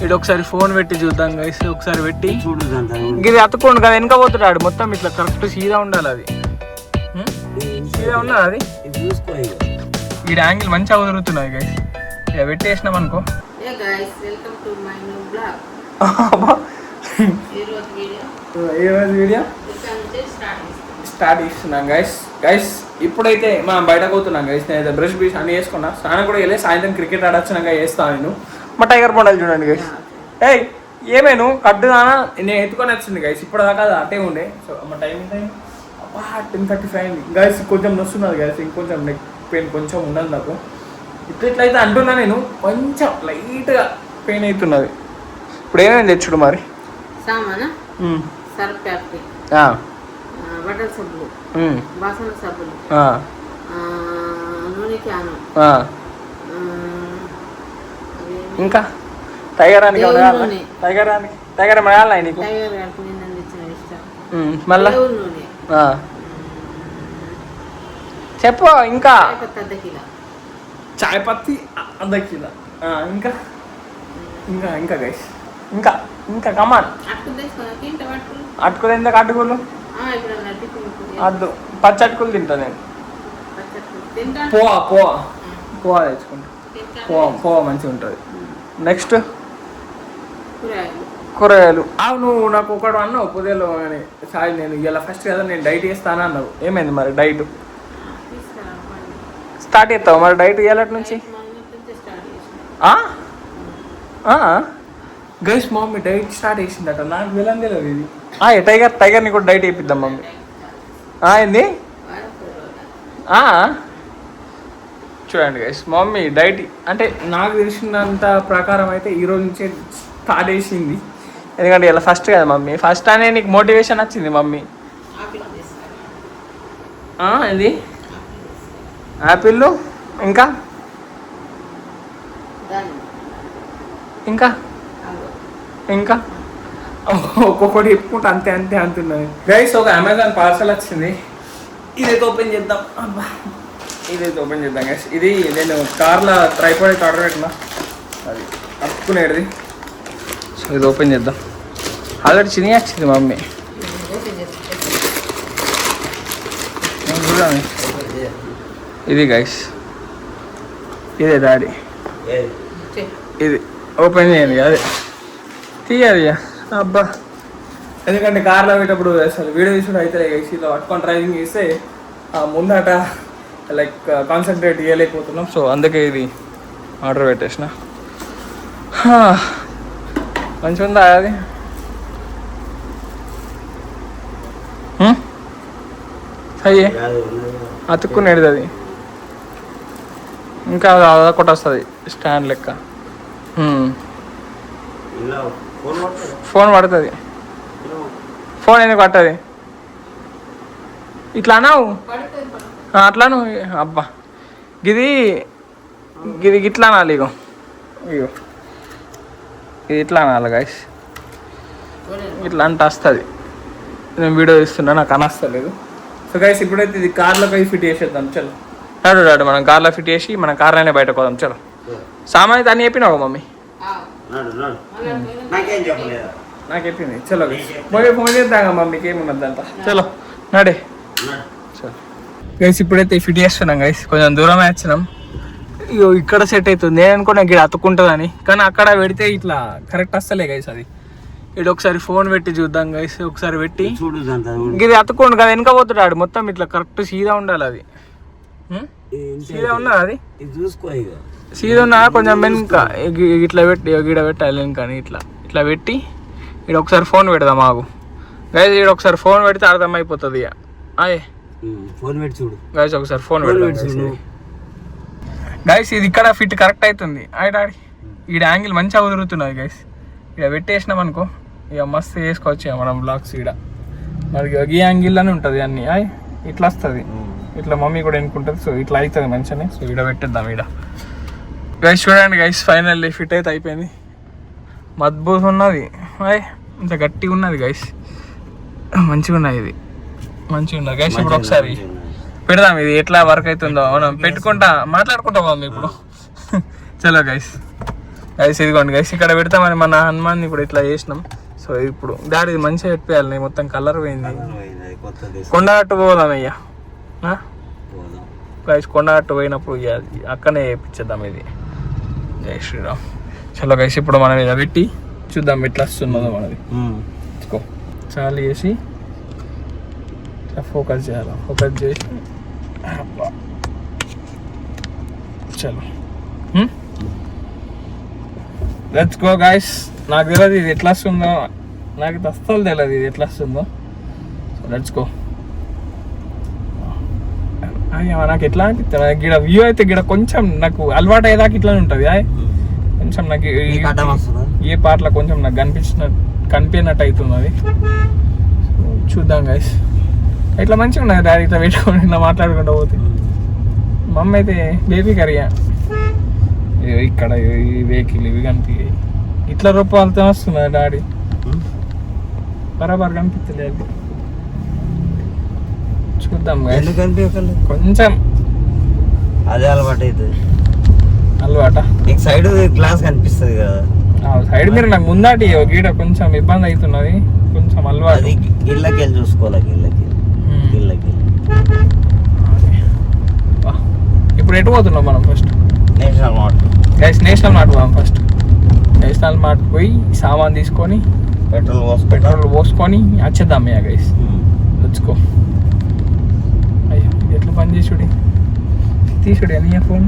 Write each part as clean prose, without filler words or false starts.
ఇటు ఒకసారి ఫోన్ పెట్టి చూద్దాం గైస్. ఒకసారి పెట్టి ఇది అతుక్కోండు కదా, వెనక పోతున్నాడు మొత్తం ఇట్లా కరెక్ట్ సీదా ఉండాలి. అది సీదా ఉన్నది అది. ఈ యాంగిల్ మంచిగా కుదురుతున్నది గైస్. ఇక పెట్టేసినాం అనుకో. వీడియో స్టార్ట్ చేస్తున్నాం గైస్. ఇప్పుడైతే మనం బయటకు పోతున్నాం గైస్. నేనైతే బ్రష్ బీష్ అన్నీ వేసుకున్నా, స్నానం కూడా వెళ్ళి సాయంత్రం క్రికెట్ ఆడొచ్చినాక వేస్తాను నేను. మా టైగర్ మోడల్ చూడండి గైస్. ఏయ్ ఏమేను కట్టుదానా నేను ఎత్తుకొని వచ్చింది గైస్. ఇప్పుడు దాకా అటే ఉండే. సో మా టైం 10:35 అయింది గైస్. కొంచెం నొస్తున్నది గైస్, ఇంకొంచెం నెక్ పెయిన్ కొంచెం ఉండదు నాకు. ఇట్లయితే అంటున్నా నేను, కొంచెం లైట్గా పెయిన్ అవుతున్నది. ఇప్పుడు ఏమేమి తెచ్చుడు మరి? బట్టల సబ్బులు, బాసన సబ్బులు, నూనె క్యాను, ఇంకా టైగర్ అని టైగర్ మళ్ళీ నీకు మళ్ళా చెప్పు. ఇంకా చాయ్ పత్తి అర్ధ కిలో. ఇంకా ఇంకా ఇంకా గైస్ ఇంకా ఇంకా కమాన్ అటుకులు. ఎందుకు అటుకులు? అద్దు పచ్చి అటుకులు తింటా నేను. పోవా తెచ్చుకుంటా. పోవా మంచిగా ఉంటుంది. నెక్స్ట్ కూరగాయలు. నువ్వు నాకు ఒకడు అన్నావు పొదేలో అని. సాయి నేను ఇలా ఫస్ట్ కదా నేను డైట్ చేస్తాను అన్నావు. ఏమైంది మరి డైట్? స్టార్ట్ చేస్తావు మరి డైట్ ఇవాళ నుంచి? గైస్ మమ్మీ డైట్ స్టార్ట్ చేసిందట, నాకు వెళ్ళని తెలియదు ఇది. టైగర్ని కూడా డైట్ వేయిద్దాం మమ్మీ. ఏంది? చూడండి గైస్, మమ్మీ డైట్ అంటే నాకు తెలిసినంత ప్రకారం అయితే ఈరోజు నుంచే స్టార్ట్ చేసింది. ఎందుకంటే ఇలా ఫస్ట్ కదా మమ్మీ, ఫస్ట్ అనే నీకు మోటివేషన్ వచ్చింది మమ్మీ. ఏంది? యాపిల్. ఇంకా ఇంకా ఇంకా ఒక్కొక్కటి చెప్పుకుంటా అంతే అంతే అంటున్నది గైస్. ఒక అమెజాన్ పార్సల్ వచ్చింది. ఇదైతే ఓపెన్ చేద్దాం. ఇదైతే ఓపెన్ చేద్దాం గైస్. ఇది నేను కార్లో ట్రైపాడ్ అయితే ఆర్డర్ పెట్టినా, అది అప్పుకునేది. సో ఇది ఓపెన్ చేద్దాం. ఆల్రెడీ చిన్న వచ్చింది మమ్మీ. చూడండి ఇది గైస్, ఇదే డాడీ. ఇది ఓపెన్ చేయండి, అదే తీయాలి అబ్బా. ఎందుకంటే కార్లో పోయేటప్పుడు అసలు వీడియో తీసుకుంటూ అయితే గైస్ ఇలా పట్టుకొని డ్రైవింగ్ చేస్తే ముందట లైక్ కాన్సన్ట్రేట్ చేయలేకపోతున్నాం. సో అందుకే ఇది ఆర్డర్ పెట్టేసిన. మంచిగా ఉందా అది? అయ్యే అతుక్కునేది అది. ఇంకా అదొకటి వస్తుంది స్టాండ్ లెక్క. ఫోన్ పడుతుంది. ఫోన్ ఎందుకు పట్టది? ఇట్లా అన్నావు అట్లాను. అబ్బా ఇది ఇట్లా అనాలి. ఇగో ఇగో ఇది ఇట్లా అనాలి గైస్. ఇట్లా అంటే వస్తుంది. నేను వీడియో తీస్తున్నా, నాకు అనస్తలేదు. సో గైస్ ఇప్పుడైతే ఇది కార్లోకి ఫిట్ చేసేద్దాం. చలో డాడు మనం కార్లో ఫిట్ చేసి మన కార్లోనే బయటకు పోదాం. చలో సామాన్ అయితే అని చెప్పినావు మమ్మీ? నాకు చెప్పింది. చలో ఫోన్ చేద్దాం మమ్మీకి ఏమున్నదంట. చలో నడే. చలో గైస్ ఇప్పుడైతే ఫిట్ చేస్తున్నాం గైస్. కొంచెం దూరమే వచ్చినాం. ఇగో ఇక్కడ సెట్ అవుతుంది. నేను అనుకున్నా ఇక్కడ అతుక్కుంటుందని, కానీ అక్కడ పెడితే ఇట్లా కరెక్ట్ వస్తలే గైస్. అది ఇటు ఒకసారి ఫోన్ పెట్టి చూద్దాం గైస్. ఒకసారి పెట్టి ఇది అతుక్కోండు కదా, వెనక పోతున్నాడు మొత్తం ఇట్లా కరెక్ట్ సీదా ఉండాలి. అది సీదా ఉన్నది. అది సీదా ఉన్నా కొంచెం వెనుక ఇట్లా పెట్టి గీడ పెట్టాలి వెనుకని. ఇట్లా పెట్టి ఇక్కడ ఒకసారి ఫోన్ పెడదాం ఆగు గైస్. ఇక్కడ ఒకసారి ఫోన్ పెడితే అర్థమైపోతుంది. ఫోన్ పెట్టి చూడు గైస్, ఒకసారి ఫోన్ పెడదాం గైస్. ఇది ఇక్కడ ఫిట్ కరెక్ట్ అవుతుంది. డాడీ ఈడ యాంగిల్ మంచిగా కుదురుతున్నది గైస్. ఇక పెట్టేసినాం అనుకో, ఇక మస్తు వేసుకోవచ్చు మనం బ్లాగ్స్. ఈడ మరి ఈ యాంగిల్లోనే ఉంటుంది అన్నీ. ఇట్లా వస్తుంది, ఇట్లా మమ్మీ కూడా ఎన్నుకుంటుంది. సో ఇట్లా అవుతుంది మంచిగానే. సో ఈడ పెట్టేద్దాం. ఈడ గైస్ చూడండి గైస్, ఫైనల్లీ ఫిట్ అయితే అయిపోయింది. మద్బూత్ ఉన్నది, ఇంత గట్టిగా ఉన్నది గైస్. మంచిగా ఉన్నది, ఇది మంచిగా ఉన్నది గైస్. ఇప్పుడు ఒకసారి పెడదాం ఇది ఎట్లా వర్క్ అవుతుందో మనం పెట్టుకుంటా మాట్లాడుకుంటాం మమ్మీ ఇప్పుడు. చలో గైస్ గైస్ ఇదిగోండి గైస్ ఇక్కడ పెడతామని మన హనుమాన్ ఇప్పుడు ఇట్లా చేసినాం. సో ఇప్పుడు డాడీ ఇది మంచిగా పెట్టేయాలి, మొత్తం కలర్ పోయింది. కొండగట్టు పోదాం అయ్యా గైస్, కొండగట్టు పోయినప్పుడు అక్కనే వేయించేద్దాం ఇది. జై శ్రీరామ్. చలో గైస్ ఇప్పుడు మనం ఇలా పెట్టి చూద్దాం ఎట్లా వస్తున్నదో మనది. చాలు చేసి ఫోకస్ చేయాలి, ఫోకస్ చేసి చలో లెట్స్ గో గైస్. నాకు తెలియదు ఇది ఎట్లా వస్తుందో, నాకు అస్సలు తెలియదు ఇది ఎట్లా వస్తుందో. So let's go. నాకు ఎట్లా అనిపిస్తుంది, గిడ వ్యూ అయితే గిడ కొంచెం నాకు అలవాటు అయ్యేదాకా ఇట్లానే ఉంటుంది. కొంచెం నాకు ఏ పాటలో కొంచెం నాకు కనిపించినట్టు అవుతుంది అది. చూద్దాం గైస్. ఇట్లా మంచిగా ఉన్నది డాడీ, ఇట్లా పెట్టుకొని ఇట్లా మాట్లాడుకుంటూ పోతే. మా అమ్మ అయితే బేబీ కర్రీయా ఇక్కడ ఈ వెహికల్ ఇవి కనిపించాయి, ఇట్లా రూపాయలతో వస్తున్నది డాడీ, బరాబర్ కనిపించలేదు. చూద్దాం కొంచెం అదే అలవాటు అవుతుంది. అలవాట సైడ్ గ్లాస్ కనిపిస్తుంది కదా, సైడ్ మీరు నాకు ముందాటి గీడ కొంచెం ఇబ్బంది అవుతున్నది, కొంచెం అలవాటు. గిళ్ళకి వెళ్ళి చూసుకోవాలి, గిళ్ళకి. ఇప్పుడు ఎటు పోతున్నాం మనం? First national mart. National mart పోదాం. ఫస్ట్ నేషనల్ మార్ట్ పోయి సామాన్ తీసుకొని పెట్రోల్ పోసుకొని వచ్చేద్దాం అయ్యా గైస్. వచ్చుకో అయ్యో ఇది ఎట్లా పని చేసుడి, తీసుడు అని ఫోన్.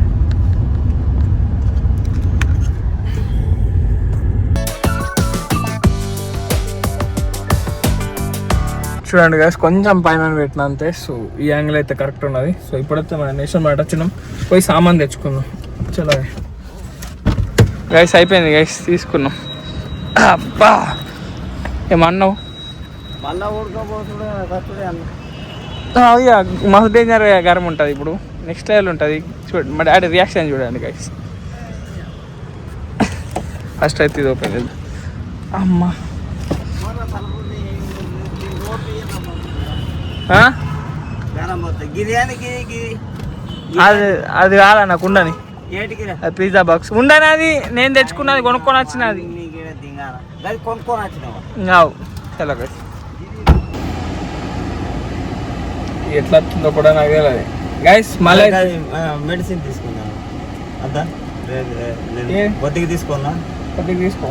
చూడండి గైస్, కొంచెం పైన పెట్టిన అంతే. సో ఈ యాంగిల్ అయితే కరెక్ట్ ఉన్నది. సో ఇప్పుడైతే మన నేషనల్ మార్ట్ వచ్చినాం, పోయి సామాన్ తెచ్చుకున్నాం. చలో గైస్ అయిపోయింది గైస్, తీసుకున్నాం. అబ్బా ఏమన్నావు? మస్తు డేంజర్ గరం ఉంటుంది ఇప్పుడు, నెక్స్ట్ లెవెల్ ఉంటుంది. చూడండి మా డాడీ రియాక్షన్ చూడండి గైస్. ఫస్ట్ అయితే ఇది ఓపెన్ చేద్దాం. అమ్మా అది కాదా నాకు ఉండని, అది పిజ్జా బాక్స్ ఉండని, అది నేను తెచ్చుకున్నది, కొనుక్కొని వచ్చినది. చలో గైస్ ఎట్లా వస్తుందో కూడా నాకు తెలియదు గైస్. మళ్ళీ మెడిసిన్ తీసుకున్నాను, కొద్దిగా తీసుకో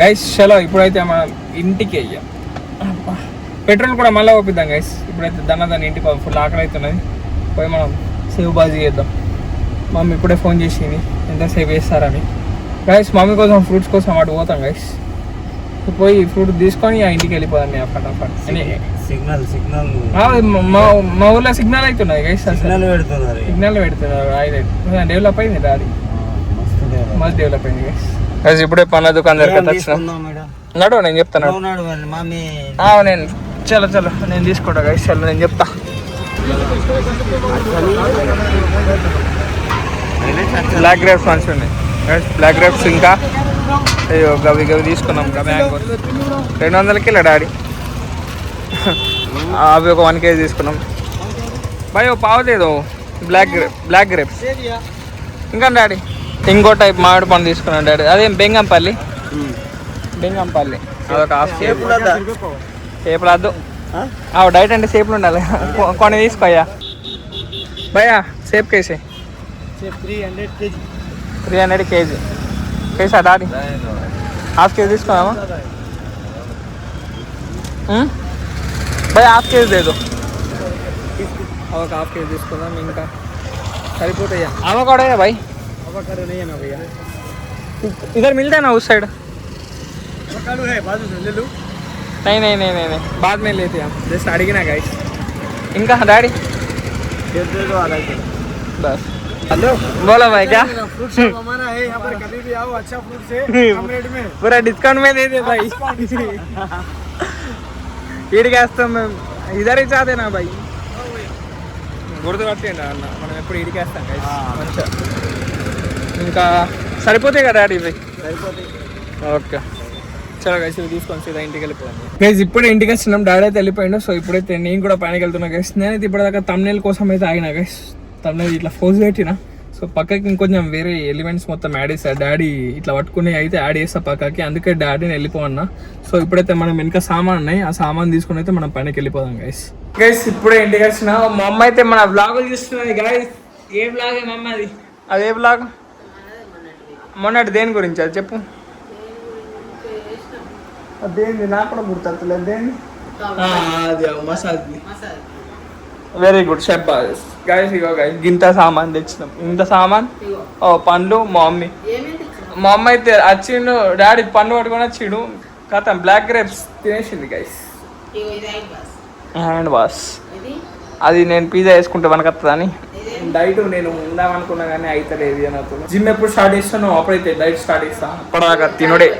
గైస్. చలో ఇప్పుడైతే మనం ఇంటికి వెయ్యాం. పెట్రోల్ కూడా మళ్ళీ ఓపిద్దాం గైస్. ఇప్పుడైతే దాన్ని ఇంటికి ఫుల్ ఆకలి అవుతున్నది, పోయి మనం సేవ్ బాజీ చేద్దాం. మమ్మీ ఇప్పుడే ఫోన్ చేసింది ఎంతసేపు వేస్తారని. గైస్ మమ్మీ కోసం ఫ్రూట్స్ కోసం అటు పోతాం గైస్. పోయి ఫ్రూట్ తీసుకొని ఆ ఇంటికి వెళ్ళిపోదాం ఫటాఫట్. మా ఊర్లో సిగ్నల్ అవుతున్నది గైస్, సిగ్నల్ పెడుతున్నారు. డెవలప్ అయింది డాడీ, మస్తు డెవలప్ అయింది గైస్. గైస్ ఇప్పుడే పనుల దుకాణం దగ్గర నడు, నేను చెప్తాను. నేను చలో నేను తీసుకుంటా గైస్. చలో నేను చెప్తా. బ్లాక్ గ్రేప్స్ మంచిగా ఉన్నాయి బ్లాక్ గ్రేప్స్. ఇంకా అయ్యో గవి తీసుకున్నాం. మ్యాంగో 200కి ఇలా డాడీ. అవి ఒక 1 kg తీసుకున్నాం. భయ్ పావలేదు బ్లాక్ గ్రేప్స్. ఇంకా డాడీ ఇంకో టైప్ మామిడి పండు తీసుకున్నాం డాడీ. అదేం బెంగంపల్లి అదొక హాఫ్ సేపులు వద్దు, డైట్ అంటే సేపులు ఉండాలి. కొన్ని తీసుకోయ్యా భయ్యా. సేపు కేసే 300 kg కేసా డాడీ. హాఫ్ కేజీ తీసుకున్నామా భయ్? హాఫ్ కేజీ లేదు, ఒక హాఫ్ కేజీ తీసుకుందాం. ఇంకా సరిపోతాయా? అవకాడో है भाई? అవకాడో नहीं है ना भैया, इधर मिलता है ना उस साइड? అవకాడో है, बाजू से ले लो. नहीं बाद में लेते हैं हम, जस्ट अड़गिना गाइस. ఇంకా డాడీ बस. हेलो बोलो भाई क्या? फ्रूट शॉप हमारा है यहाँ पर, कभी भी आओ, अच्छा फ्रूट से कम रेट में पूरा डिस्काउंट में दे दे भाई. వీడికి వేస్తాం మేము, ఇద్దరు చాదే నా భాయ్. గుర్తుపట్టండి అన్న, మనం ఎప్పుడు వీడికి వేస్తాం మంచిగా. ఇంకా సరిపోతాయి కదా డాడీ ఇవి? సరిపోతాయి. ఓకే చలో గైస్ తీసుకొని సీదా ఇంటికి వెళ్ళిపోయాను గైస్. ఇప్పుడే ఇంటికి వచ్చినాం, డాడీ అయితే వెళ్ళిపోయాడు. సో ఇప్పుడైతే నేను కూడా పైనకి వెళ్తున్నా గైస్. నేనైతే ఇప్పటిదాకా తమ్నేల్ కోసం అయితే ఆగినా గైస్. తమ్నేల్ ఇట్లా ఫోజ్ పెట్టినా. సో సో పక్కకి ఇంకొంచెం వేరే ఎలిమెంట్స్ మొత్తం యాడ్ చేస్తారు. డాడీ ఇట్లా పట్టుకుని అయితే యాడ్ చేస్తా పక్కకి, అందుకే డాడీని వెళ్ళిపోవన్నా. సో ఇప్పుడైతే మనం వెనక సామాన్ ఉన్నాయి, ఆ సామాన్ తీసుకుని అయితే మనం పైనకి వెళ్ళిపోదాం గైస్. గైస్ ఇప్పుడే ఇంటికి వచ్చిన, మా అమ్మ అయితే మన బ్లాగులు చూస్తున్నది గైస్. ఏ బ్లాగ్ మా అమ్మ అది? అదే బ్లాగ్ మొన్నటి దేని గురించి అది చెప్పు. అదేంది నాకు కూడా గుర్తలేదు. దేని అది మసాజ్. వెరీ గుడ్ షెబ్బాస్ గైస్. ఇగో గైస్ గింత సామాన్ తెచ్చినాం. ఇంత సామాన్ పండ్లు మా అమ్మ అయితే వచ్చిండు. డాడీ పండు పట్టుకొని వచ్చిండు. కథ బ్లాక్ గ్రేప్స్ తినేసింది గైస్. హ్యాండ్ వాష్ అది నేను పిజ్జా వేసుకుంటే వనకత్తదని డైట్ నేను ఉందామనుకున్నా కానీ అయితే లేదు అని. జిమ్ ఎప్పుడు స్టార్ట్ చేస్తాను అప్పుడైతే డైట్ స్టార్ట్ చేస్తా. అప్పటిదాకా తినుడే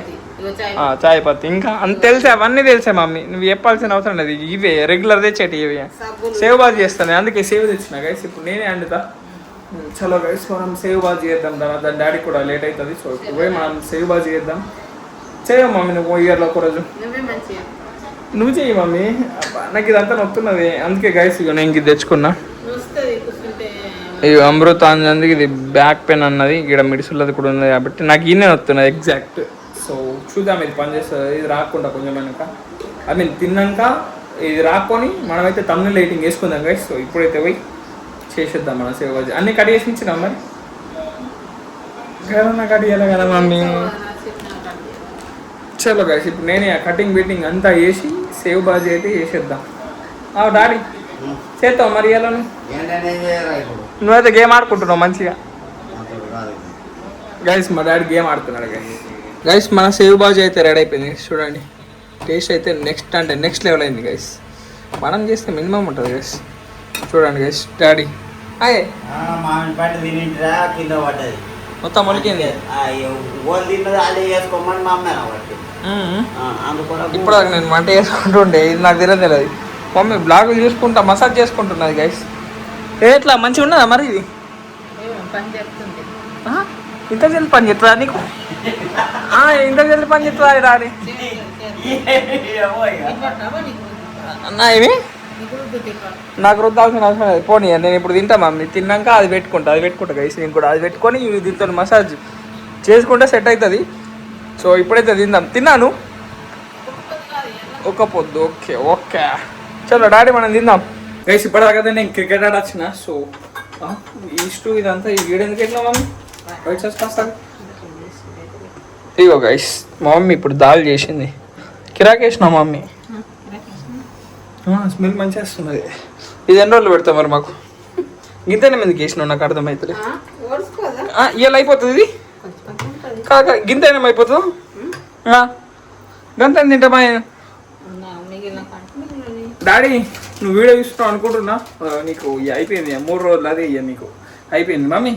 చాయ్ పత్తి ఇంకా అంత తెలిసే, అవన్నీ తెలిసే మమ్మీ. నువ్వు చెప్పాల్సిన అవసరం లేదు. ఇవే రెగ్యులర్ తెచ్చేటి ఇవి. సేవ్ బాజ్ చేస్తాను, అందుకే సేవ్ తెచ్చిన గైస్. ఇప్పుడు నేనే వండుతా. చలో గైస్ మనం సేవ్ బాజ్ చేద్దాం. తర్వాత డాడీ కూడా లేట్ అవుతుంది. సో ఇప్పుడు పోయి మనం సేవ్ బాజ్ చేద్దాం. చేయవు మమ్మీ నువ్వు ఇయర్లో ఒకరోజు. నువ్వు చెయ్యి మమ్మీ, నాకు ఇదంతా నొత్తున్నది. అందుకే గైస్ ఇక నేను ఇది తెచ్చుకున్నా. ఇది అమృతాంజన్కి ఇది బ్యాక్ పెయిన్ అన్నది, ఇక్కడ మిడిసుల్లది కూడా ఉన్నది కాబట్టి నాకు ఈయనే వస్తున్నది ఎగ్జాక్ట్. సో చూద్దాం ఇది పనిచేస్తుంది. ఇది రాకుండా కొంచెం వెనక తిన్నాక ఇది రాకొని మనమైతే తమ్ముని లైటింగ్ వేసుకుందాం గైస్. సో ఇప్పుడైతే పోయి చేసేద్దాం మన సేవ. అన్నీ కట్ చేసి ఇచ్చినాం మరి కదా, కట్ చేయాలి కదా మమ్మీ. చలో గైస్ ఇప్పుడు నేనే కటింగ్ బీటింగ్ అంతా వేసి సేవ్ బాజీ అయితే చేసేద్దాం. డాడీ చేస్తావు మరి ఎలా? నువ్వైతే గేమ్ ఆడుకుంటున్నావు మంచిగా గైస్. మా డాడీ గేమ్ ఆడుతున్నాడు గైస్. గైస్ మన సేవ్ బాజీ అయితే రెడీ అయిపోయింది చూడండి. టేస్ట్ అయితే నెక్స్ట్ లెవెల్ అయింది గైస్. మనం చేస్తే మినిమం ఉంటుంది గైస్. చూడండి గైస్ డాడీ మొత్తం మొలికింది. ఇప్పుడు నేను వంట చేసుకుంటుండే, ఇది నాకు తెలియదు. మమ్మీ బ్లాగులు చూసుకుంటా మసాజ్ చేసుకుంటున్నది గైస్. ఎట్లా మంచిగా ఉన్నదా మరి ఇది? ఇంత జల్ది పని చేస్తుందా నీకు? ఇంత జల్ది పని చేస్తుందా డాడీ? అన్నా ఇవి నాకు రుద్దాల్సిన అవసరం లేదు. పోనీ నేను ఇప్పుడు తింటా మమ్మీ. తిన్నాక అది పెట్టుకుంటా గైస్. నేను కూడా అది పెట్టుకొని దీంతో మసాజ్ చేసుకుంటే సెట్ అవుతుంది. సో ఇప్పుడైతే తిన్నాను ఒక పొద్దు. ఓకే ఓకే చలో డాడీ మనం తిందాం గైస్. ఇప్పటిదాకా నేను క్రికెట్ ఆడొచ్చిన. సో ఈస్టు ఇదంతా ఈ వీడియో ఎందుకు ఎట్లా మమ్మీ వైట్ సాస్ కాస్తా. ఇగో గైస్ మా మమ్మీ ఇప్పుడు దాల్ చేసింది. కిరాకేసిన మమ్మీ. స్మెల్ మంచిగా వస్తున్నది. ఇది ఎన్ని రోజులు పెడతాం మరి మాకు? గింతనే మందికి వేసినావు నాకు అర్థమవుతుంది. ఇవాళ అయిపోతుంది ఇది కాక గింతనే అయిపోతుంది. గంత తింటామా డాడీ? నువ్వు వీడియో చూస్తున్నావు అనుకుంటున్నా. నీకు అయిపోయింది 3 రోజులు అదే ఇయ్య నీకు అయిపోయింది మమ్మీ.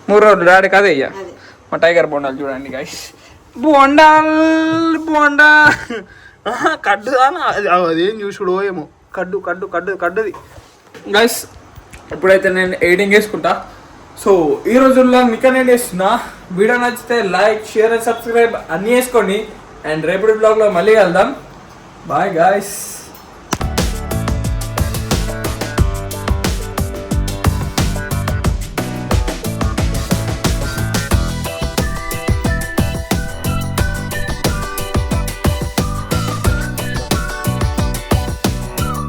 3 రోజులు డాడీకి అదే ఇయ్య. మా టైగర్ బోండాలు చూడండి గైస్. బోండా కడ్డు అదేం చూసుడో ఏమో. కడ్డుది గైస్. ఇప్పుడైతే నేను ఎడిటింగ్ వేసుకుంటా. సో ఈ రోజుల్లో మీకు నేను చేస్తున్నా. వీడియో నచ్చితే లైక్ షేర్ అండ్ సబ్స్క్రైబ్ అన్నీ వేసుకోండి. అండ్ రేపటి బ్లాగ్లో మళ్ళీ వెళ్దాం. Bye guys.